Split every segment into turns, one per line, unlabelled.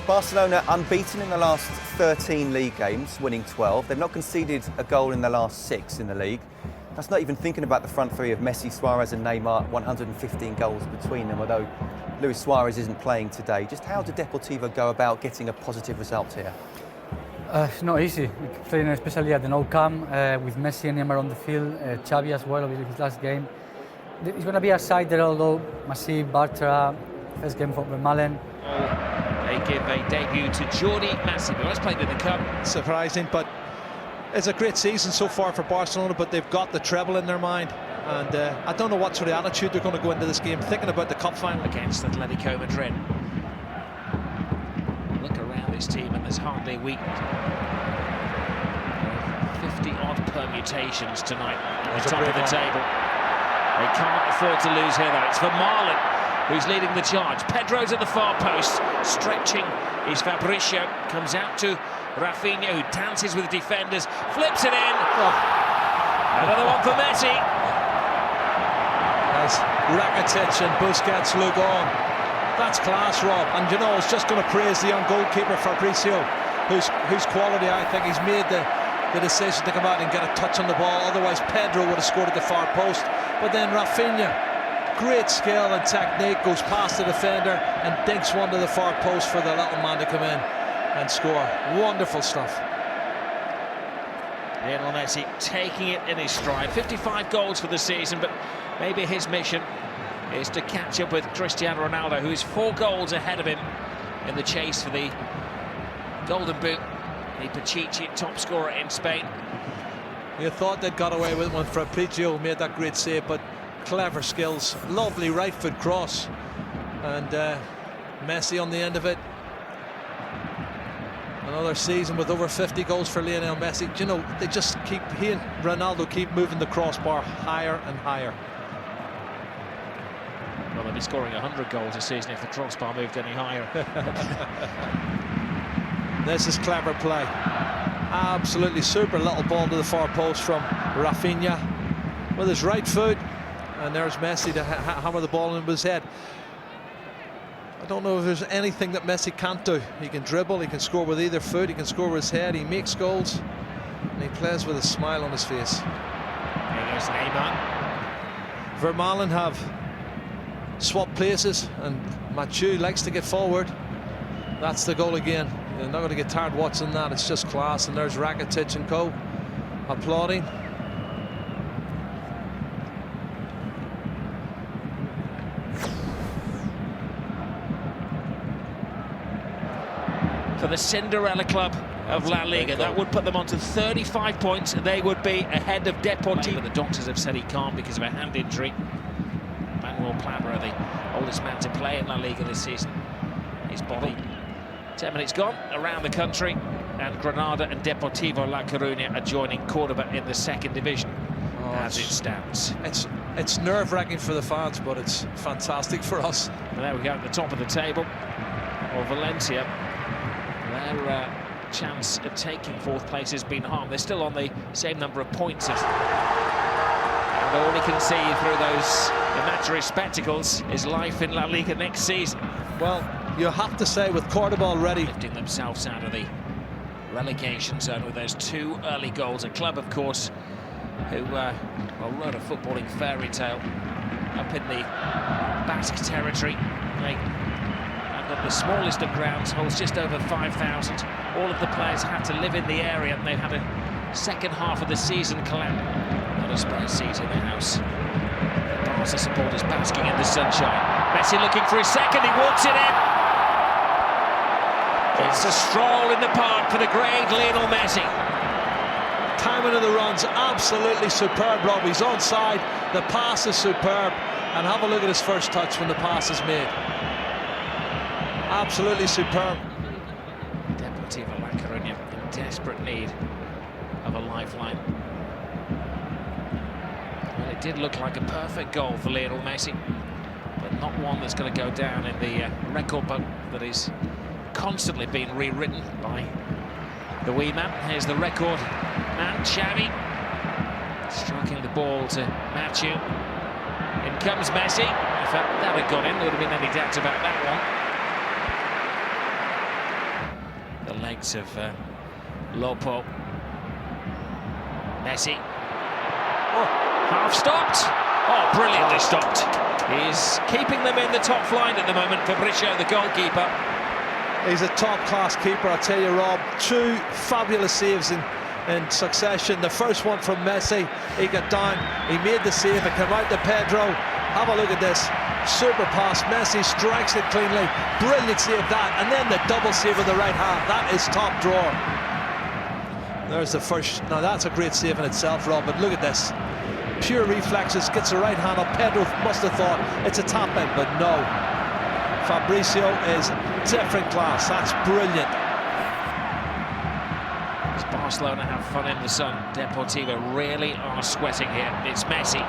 Barcelona unbeaten in the last 13 league games, winning 12. They've not conceded a goal in the last 6 in the league. That's not even thinking about the front three of Messi, Suarez and Neymar, 115 goals between them, although Luis Suarez isn't playing today. Just how did Deportivo go about getting a positive result here?
It's not easy, playing especially at the Nou Camp with Messi and Neymar on the field, Xavi as well, obviously his last game. It's going to be a side there, although Messi, Bartra, first game for Vermaelen.
They give a debut to Jordi Messi, who has played in the Cup.
Surprising, but it's a great season so far for Barcelona, but they've got the treble in their mind. And I don't know what sort of attitude they're going to go into this game, thinking about the Cup final.
Against Atletico Madrid. Look around this team and there's hardly a week. 50-odd permutations tonight at the top of the table. They can't afford to lose here, though. It's Vermaelen who's leading the charge. Pedro's at the far post. Stretching is Fabricio. Comes out to Rafinha, who dances with defenders. Flips it in. Another one for Messi.
As Rakitic and Busquets look on. That's class, Rob. And you know, I was just going to praise the young goalkeeper Fabricio, whose quality, I think, he's made the decision to come out and get a touch on the ball. Otherwise, Pedro would have scored at the far post. But then Rafinha, great skill and technique, goes past the defender and dinks one to the far post for the little man to come in and score. Wonderful stuff.
Lionel Messi taking it in his stride. 55 goals for the season, but maybe his mission is to catch up with Cristiano Ronaldo, who is 4 goals ahead of him in the chase for the Golden Boot. The Pichichi, top scorer in Spain.
You thought they'd got away with it when Fabricio made that great save, but clever skills, lovely right foot cross, and Messi on the end of it. Another season with over 50 goals for Lionel Messi. You know, they just keep, he and Ronaldo keep moving the crossbar higher and higher.
Well, they'll be scoring 100 goals a season if the crossbar moved any higher.
This is clever play. Absolutely super little ball to the far post from Rafinha with his right foot, and there's Messi to hammer the ball into his head. I don't know if there's anything that Messi can't do. He can dribble, he can score with either foot, he can score with his head, he makes goals, and he plays with a smile on his face.
There goes Neymar.
Vermaelen have swapped places, and Mathieu likes to get forward. That's the goal again. You're not going to get tired watching that. It's just class. And there's Rakitic and co. applauding.
For the Cinderella club of La Liga, that would put them onto 35 points. They would be ahead of Deportivo. The doctors have said he can't because of a hand injury. Manuel Plabra, the oldest man to play in La Liga this season. His body. 10 minutes gone around the country, and Granada and Deportivo La Coruna are joining Cordoba in the 2nd division as it stands.
It's nerve-wracking for the fans, but it's fantastic for us.
And there we go at the top of the table. Or Valencia, their chance of taking 4th place has been harmed. They're still on the same number of points. And all he can see through those imaginary spectacles is life in La Liga next season.
Well, you have to say, with Cordoba already
lifting themselves out of the relegation zone with those 2 early goals. A club, of course, who wrote a footballing fairy tale up in the Basque territory. They have got the smallest of grounds, holds just over 5,000. All of the players had to live in the area, and they've had a second half of the season collapse. Not a spare seat in the house. Barca supporters basking in the sunshine. Messi looking for his second, he walks it in. It's a stroll in the park for the great Lionel Messi.
Timing of the run's absolutely superb, Rob. He's onside, the pass is superb, and have a look at his first touch when the pass is made. Absolutely superb.
Deportivo La Coruña in desperate need of a lifeline. Well, it did look like a perfect goal for Lionel Messi, but not one that's going to go down in the record book that is constantly being rewritten by the wee man. Here's the record man, Xavi, striking the ball to Mathieu. In comes Messi. If that had gone in, there would have been any doubt about that one. the legs of Lopo. Messi. Oh, half stopped. Oh, brilliantly stopped. He's keeping them in the top flight at the moment, Fabricio, the goalkeeper.
He's a top-class keeper, I tell you, Rob. 2 fabulous saves in succession. The first one from Messi, he got down, he made the save, it came out to Pedro. Have a look at this. Super pass, Messi strikes it cleanly. Brilliant save that, and then the double save with the right hand. That is top drawer. There's the first. Now that's a great save in itself, Rob, but look at this. Pure reflexes, gets the right hand up. Pedro must have thought it's a tap in, but no. Fabricio is different class. That's brilliant.
Does Barcelona have fun in the sun? Deportivo really are sweating here. It's Messi.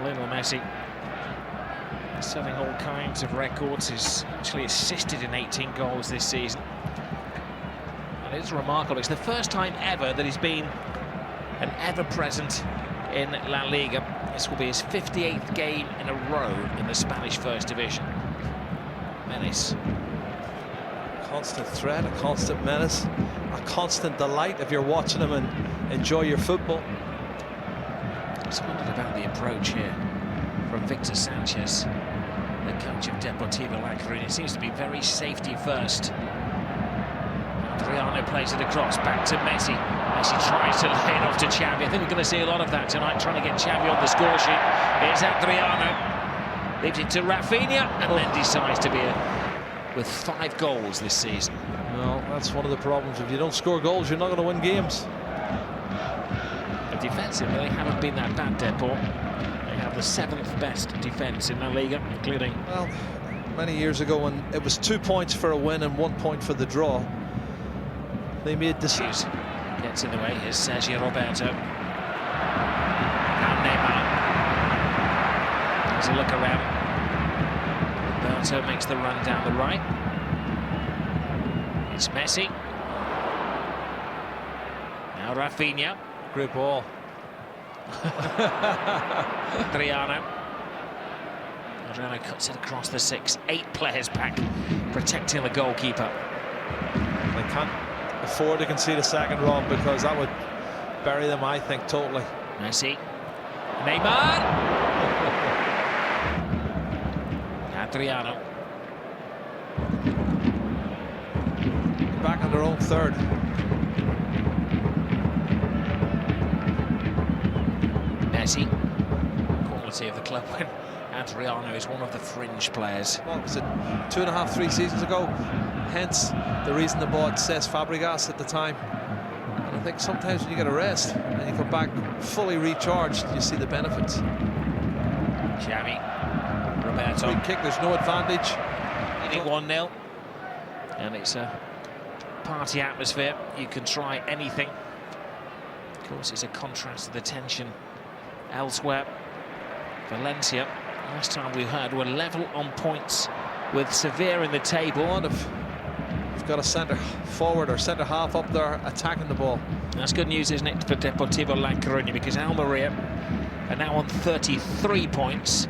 Lionel Messi setting all kinds of records. He's actually assisted in 18 goals this season. And it's remarkable. It's the first time ever that he's been an ever-present in La Liga. This will be his 58th game in a row in the Spanish First Division. Menace.
Constant threat, a constant menace, a constant delight if you're watching him and enjoy your football.
I was wondering about the approach here from Victor Sanchez, the coach of Deportivo La Coruna. It seems to be very safety first. Adriano plays it across, back to Messi. Messi tries to lay it off to Xavi. I think we're going to see a lot of that tonight, trying to get Xavi on the score sheet. Here's Adriano. Leaves it to Rafinha, and then decides to be with 5 goals this season.
Well, that's one of the problems. If you don't score goals, you're not going to win games.
But defensively, they haven't been that bad, Deport. They have the 7th best defence in La Liga, including...
Well, many years ago when it was 2 points for a win and 1 point for the draw, they made decisions.
Gets in the way. Here's Sergio Roberto. Now Neymar. There's a look around. Roberto makes the run down the right. It's Messi. Now Rafinha.
Great ball.
Adriano. Adriano cuts it across the 6. 8 players back, protecting the goalkeeper.
They can't afford to concede a second, Rob, because that would bury them, I think, totally.
Messi. Neymar. Adriano.
Back on their own third.
Messi. Quality of the club when Adriano is one of the fringe players.
What was it, 2.5, 3 seasons ago? Hence the reason they bought Cesc Fabregas at the time. And I think sometimes when you get a rest and you come back fully recharged, you see the benefits.
Xavi. Roberto.
Free kick, there's no advantage.
Leading 1-0. And it's a party atmosphere. You can try anything. Of course, it's a contrast to the tension elsewhere. Valencia, last time we heard, were level on points with Sevilla in the table.
We've got a centre forward or centre half up there attacking the ball.
That's good news, isn't it, for Deportivo La Coruna, because Almeria are now on 33 points.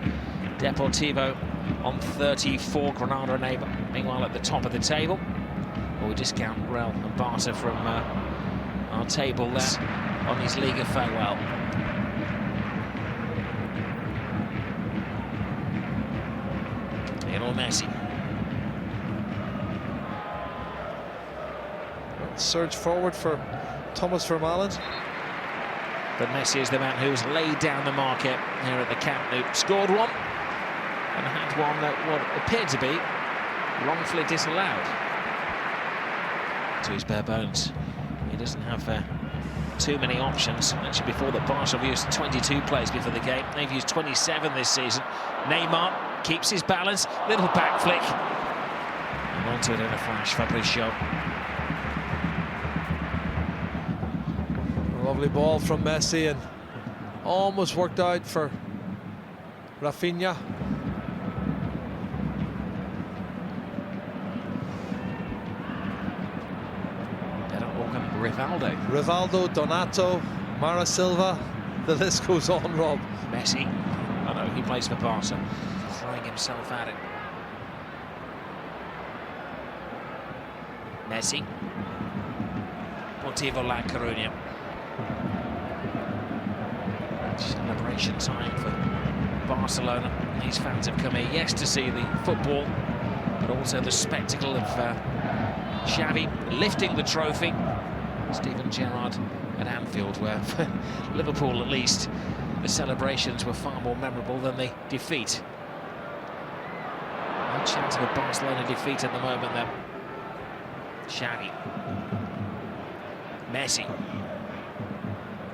Deportivo on 34, Granada and Eibar, meanwhile at the top of the table. Well, we discount Real and Barca from our table there on his Liga farewell. Lionel Messi.
Surge forward for Thomas Vermaelen.
But Messi is the man who's laid down the market here at the Camp Nou. Scored one and had one that what appeared to be wrongfully disallowed. To his bare bones. He doesn't have too many options. Actually, before the Barca have used 22 players before the game. They've used 27 this season. Neymar keeps his balance. Little back flick. And onto it in a flash, Fabricio.
Lovely ball from Messi and almost worked out for Rafinha.
Rivaldo.
Donato, Mara Silva, the list goes on, Rob.
Messi. Oh no, he plays for Barca. Throwing himself at it. Messi. Deportivo La Coruna. Celebration time for Barcelona. These fans have come here, yes, to see the football, but also the spectacle of Xavi lifting the trophy. Steven Gerrard at Anfield, where for Liverpool at least, the celebrations were far more memorable than the defeat. No chance of a Barcelona defeat at the moment, then. Xavi. Messi.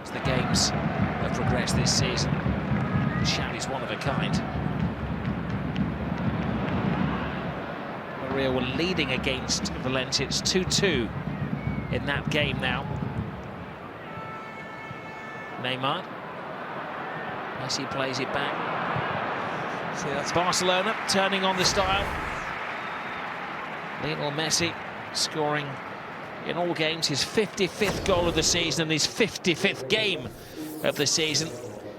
As the games have progressed this season, Xavi's one of a kind. Maria were leading against Valencia. It's 2-2 in that game now. Neymar. Messi plays it back. See, that's Barcelona turning on the style. Lionel Messi scoring in all games his 55th goal of the season and his 55th game of the season.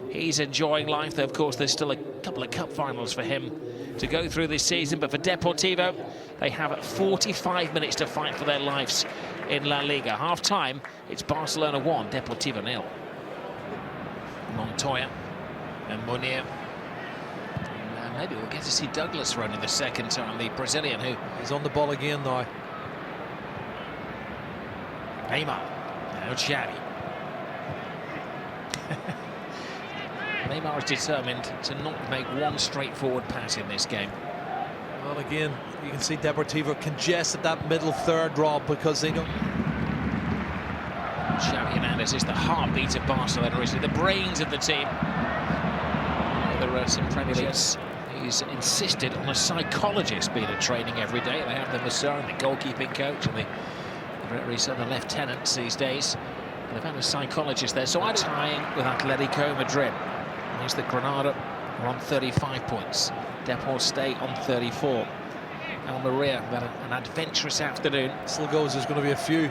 He's enjoying life, though of course there's still a couple of cup finals for him to go through this season, but for Deportivo they have 45 minutes to fight for their lives in La Liga. Half time, it's Barcelona 1, Deportivo 0. Montoya and Munir. Maybe we'll get to see Douglas run in the second time, the Brazilian who
He's on the ball again now.
Neymar, now Xavi. Neymar is determined to not make one straightforward pass in this game.
Well, again, you can see Deportivo congested that middle third, Rob, because they don't...
Xavi Hernandez is the heartbeat of Barcelona, is the brains of the team. There are some Premier Leagues. He's insisted on a psychologist being at training every day. They have the Masseur and the goalkeeping coach and the referees and the lieutenants these days. They've had a psychologist there. So I'm tying with Atletico Madrid. Here's the Granada on 35 points. Depor stay on 34. Almeria had an adventurous afternoon.
Still goes, there's going to be a few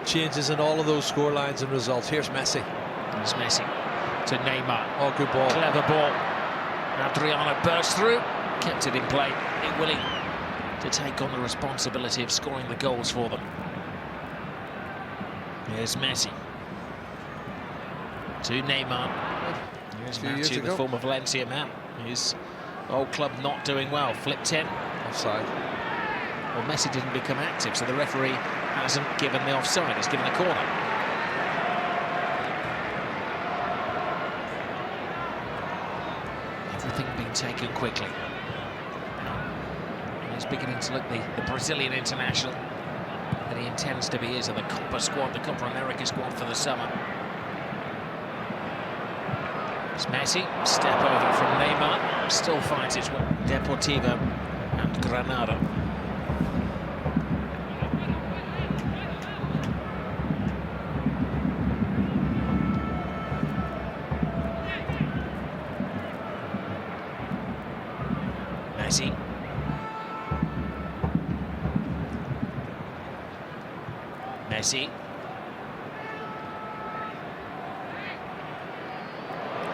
changes in all of those score lines and results. Here's Messi.
There's Messi to Neymar.
Oh, good ball.
Clever ball. Adriano burst through, kept it in play, willing to take on the responsibility of scoring the goals for them. Here's Messi to Neymar. Here's Matthew, the former Valencia man. His old club not doing well. Flipped in.
Offside.
Well, Messi didn't become active, so the referee hasn't given the offside. He's given a corner. Everything being taken quickly. Now, he's beginning to look the Brazilian international that he intends to be is in the Copa squad, the Copa America squad for the summer. It's Messi, step over from Neymar, still finds its way. Deportivo and Granada. Messi. Messi.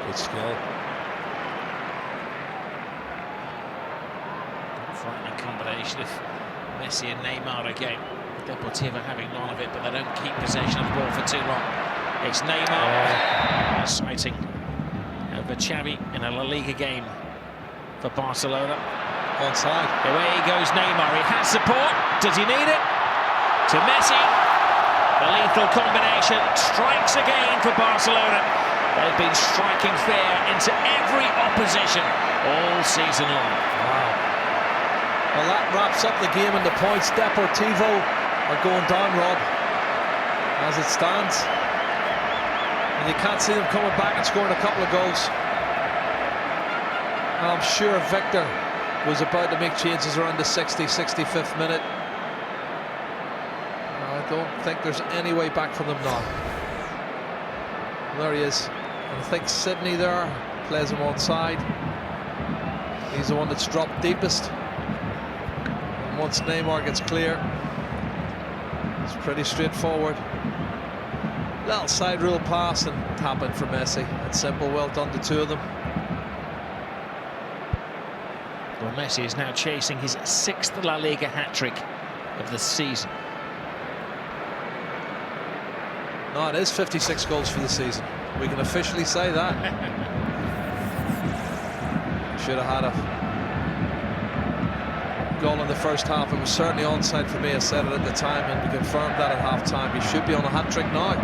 Good skill.
Frightening combination of Messi and Neymar again. Deportivo having none of it, but they don't keep possession of the ball for too long. It's Neymar sighting over Xavi in a La Liga game for Barcelona.
Onside.
Away goes Neymar. He has support. Does he need it? To Messi. The lethal combination strikes again for Barcelona. They've been striking fear into every opposition all season long.
Wow. Well, that wraps up the game and the points. Deportivo are going down, Rob, as it stands. And you can't see them coming back and scoring a couple of goals. And I'm sure Victor was about to make changes around the 65th minute. I don't think there's any way back from them now. There he is. And I think Sydney there plays him onside. He's the one that's dropped deepest. And once Neymar gets clear, it's pretty straightforward. Little side rule pass and tap in for Messi. It's simple, well done, the two of them.
Well, Messi is now chasing his 6th La Liga hat-trick of the season.
No, it is 56 goals for the season. We can officially say that. Should have had a goal in the first half. It was certainly onside for me. I said it at the time, and we confirmed that at half-time. He should be on a hat-trick now.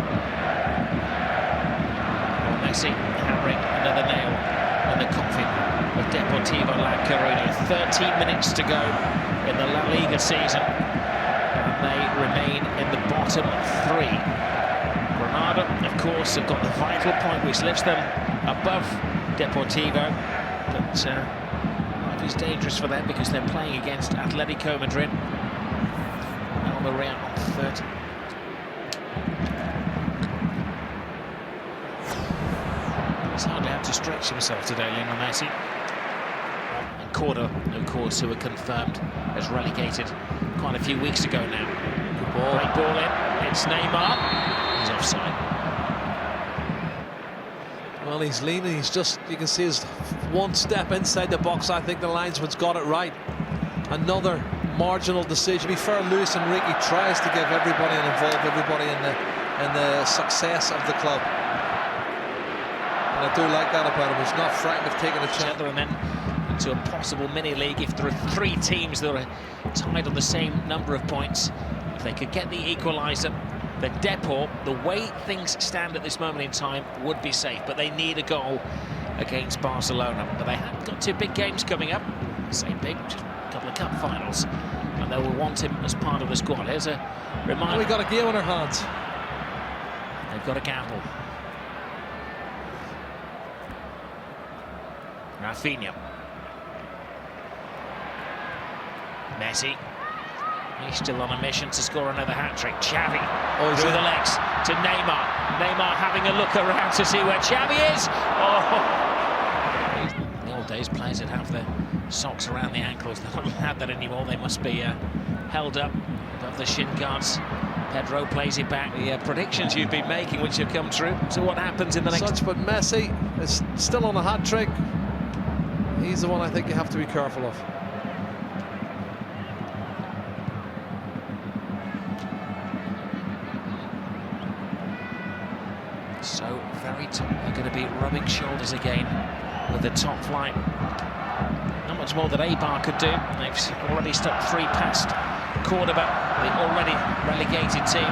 Well, Messi hammering another nail in the coffin of Deportivo La Coruna. 13 minutes to go in the La Liga season, and they remain in the bottom 3. Granada, of course, have got the vital point which lifts them above Deportivo, but life is dangerous for them because they're playing against Atletico Madrid. Almeria on 30. He's hardly had to stretch himself today, Lionel Messi. And Coruna, of course, who were confirmed as relegated quite a few weeks ago now. Good ball. Great ball in. It's Neymar. He's offside.
Well, he's leaning. He's just, you can see his one step inside the box. I think the linesman's got it right. Another marginal decision. To be fair, Luis Enrique tries to give everybody and involve everybody in the success of the club. And I do like that about him. He's not frightened of taking a chance.
And then into a possible mini-league if there are 3 teams that are tied on the same number of points. If they could get the equaliser, then Depor, the way things stand at this moment in time, would be safe. But they need a goal against Barcelona. But they have got 2 big games coming up. Same big, just a couple of cup finals. And they will want him as part of the squad. Here's a reminder.
We got a game on our hands.
They've got a gamble. Rafinha. Messi. He's still on a mission to score another hat-trick. Xavi through the legs to Neymar. Neymar having a look around to see where Xavi is. Oh! In the old days, players would have their socks around the ankles. They don't have that anymore. They must be held up above the shin guards. Pedro plays it back. The predictions you've been making, which have come true. So what happens in the next...
But Messi is still on a hat-trick. He's the one I think you have to be careful of.
So very tough. They're going to be rubbing shoulders again with the top flight. Not much more that Eibar could do. They've already stuck 3 past Cordoba, the already relegated team.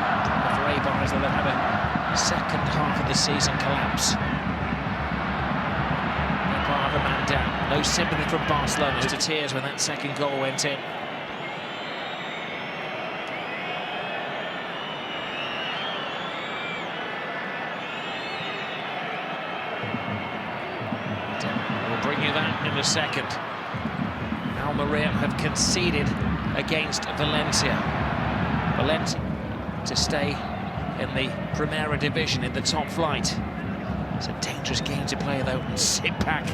For Eibar, as they've had a second half of the season collapse. Eibar have a man down. No sympathy from Barcelona to tears when that second goal went in. We'll bring you that in a second. Almeria have conceded against Valencia. Valencia to stay in the Primera Division in the top flight. It's a dangerous game to play though, and sit back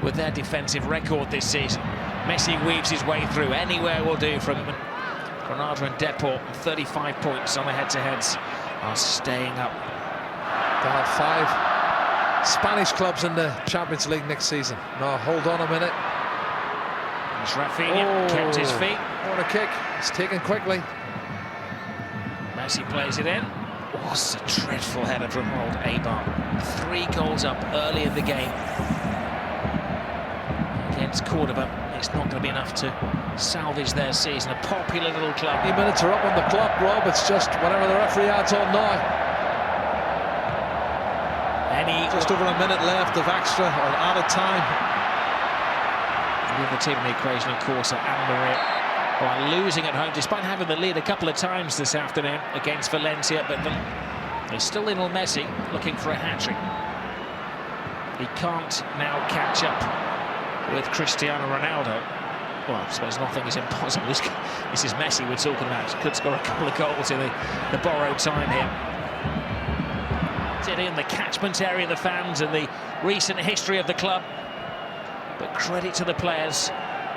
with their defensive record this season. Messi weaves his way through. Anywhere will do from him. Granada and Depor, 35 points on the head-to-heads, are staying up.
They'll have 5 Spanish clubs in the Champions League next season. No, hold on a minute.
It's Rafinha, kept his feet.
What a kick. It's taken quickly.
Messi plays it in. Oh, it's a dreadful header from old Eibar. 3 goals up early in the game. Against Cordoba, it's not going to be enough to salvage their season. A popular little club.
8 minutes are up on the clock, Rob. It's just whatever the referee adds on now. Just over a minute left of extra or added time.
The other team in the equation, of course, are Almeria, who are losing at home despite having the lead a couple of times this afternoon against Valencia. But there's still Lionel Messi looking for a hat-trick. He can't now catch up with Cristiano Ronaldo. Well, I suppose nothing is impossible. This is Messi we're talking about. Could score a couple of goals in the borrowed time here. In the catchment area of the fans and the recent history of the club. But credit to the players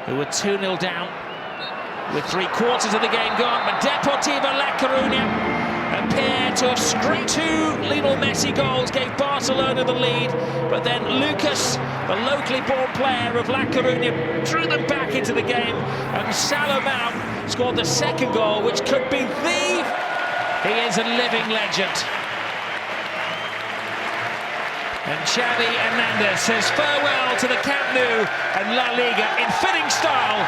who were 2-0 down with 3/4 of the game gone. But Deportivo La Coruna appear to have scraped. 2 Lionel Messi goals gave Barcelona the lead, but then Lucas, the locally born player of La Coruna, drew them back into the game, and Salomão scored the second goal, which could be the... He is a living legend. And Xavi Hernandez says farewell to the Camp Nou and La Liga in fitting style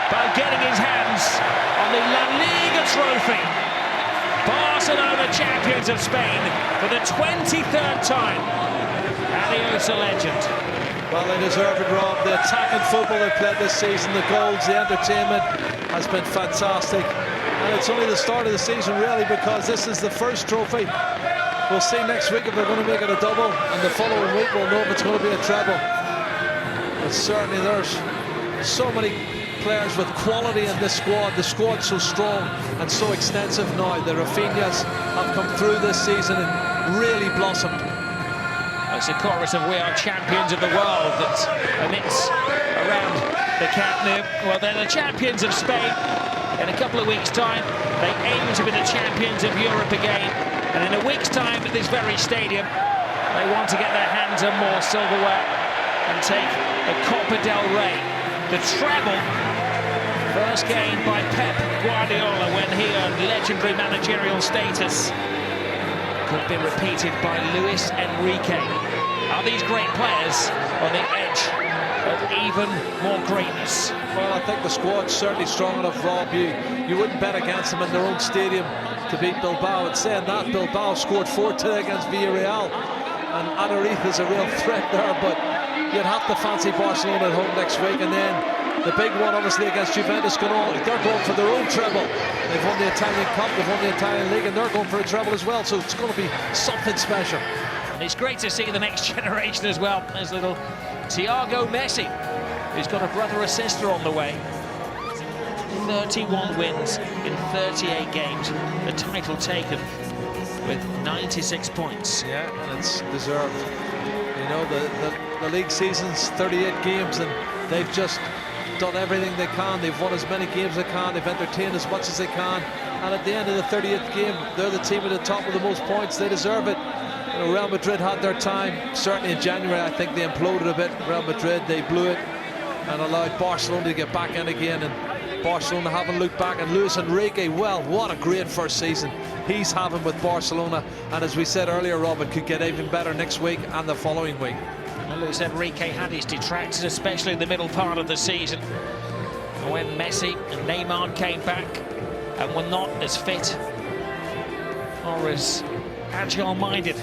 by getting his hands on the La Liga trophy. Barcelona champions of Spain for the 23rd time. Adios, a legend.
Well, they deserve it, Rob. The attacking football they've played this season, the goals, the entertainment has been fantastic. And it's only the start of the season, really, because this is the first trophy. We'll see next week if they're going to make it a double, and the following week we'll know if it's going to be a treble. But certainly there's so many players with quality in this squad. The squad's so strong and so extensive now. The Rafinhas have come through this season and really blossomed.
It's a chorus of "We are champions of the world" that emits around the Camp Nou. Well, they're the champions of Spain. In a couple of weeks' time, they aim to be the champions of Europe again. And in a week's time at this very stadium, they want to get their hands on more silverware and take the Copa del Rey, the treble, first gained by Pep Guardiola when he earned legendary managerial status. Could be repeated by Luis Enrique. Are these great players on the edge of even more greatness?
Well, I think the squad's certainly strong enough, Rob. You wouldn't bet against them in their own stadium to beat Bilbao. And saying that, Bilbao scored 4 today against Villarreal, and Aduriz is a real threat there, but you'd have to fancy Barcelona at home next week. And then the big one, obviously, against Juventus, they're going for their own treble. They've won the Italian Cup, they've won the Italian League, and they're going for a treble as well, so it's going to be something special.
And it's great to see the next generation as well. There's little Thiago Messi, who's got a brother or sister on the way. 31 wins in 38 games, the title taken with 96 points.
Yeah, and it's deserved. You know, the league season's 38 games, and they've just done everything they can. They've won as many games as they can, they've entertained as much as they can, and at the end of the 38th game, they're the team at the top with the most points. They deserve it. You know, Real Madrid had their time. Certainly in January, I think they imploded a bit. Real Madrid, they blew it and allowed Barcelona to get back in again, and Barcelona haven't looked back. And Luis Enrique, well, what a great first season he's having with Barcelona, and as we said earlier, Rob, it could get even better next week and the following week.
Well, Luis Enrique had his detractors, especially in the middle part of the season, when Messi and Neymar came back and were not as fit or as agile-minded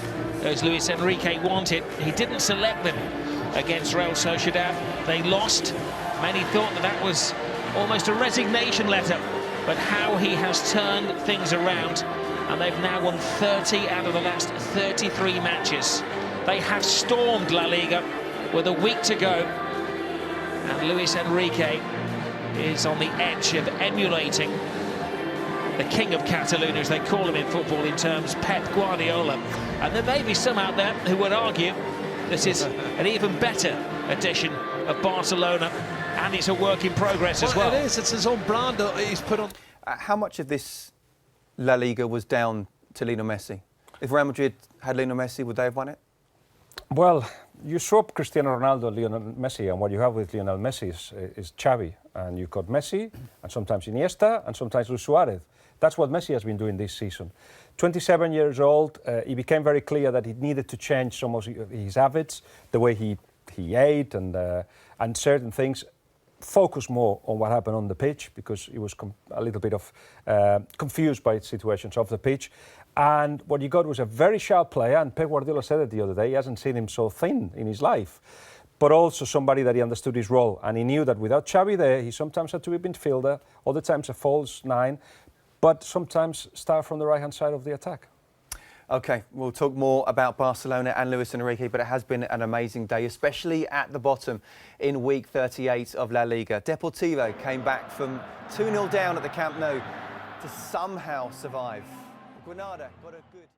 as Luis Enrique wanted. He didn't select them against Real Sociedad. They lost. Many thought that was almost a resignation letter, but how he has turned things around, and they've now won 30 out of the last 33 matches. They have stormed La Liga with a week to go, and Luis Enrique is on the edge of emulating the king of Catalonia, as they call him in football in terms, Pep Guardiola. And there may be some out there who would argue this is an even better edition of Barcelona, and it's a work in progress as well.
It is, it's his own brand that he's put on.
How much of this La Liga was down to Lionel Messi? If Real Madrid had Lionel Messi, would they have won it?
Well, you swap Cristiano Ronaldo, Lionel Messi, and what you have with Lionel Messi is Xavi, and you've got Messi, and sometimes Iniesta, and sometimes Luis Suarez. That's what Messi has been doing this season. 27 years old, he became very clear that he needed to change some of his habits, the way he ate and certain things. Focus more on what happened on the pitch, because he was a little bit of confused by situations off the pitch. And what you got was a very sharp player, and Pep Guardiola said it the other day, he hasn't seen him so thin in his life, but also somebody that he understood his role, and he knew that without Xavi there, he sometimes had to be midfielder, other times a false nine, but sometimes start from the right-hand side of the attack.
OK, we'll talk more about Barcelona and Luis Enrique, but it has been an amazing day, especially at the bottom in week 38 of La Liga. Deportivo came back from 2-0 down at the Camp Nou to somehow survive. Granada got a good...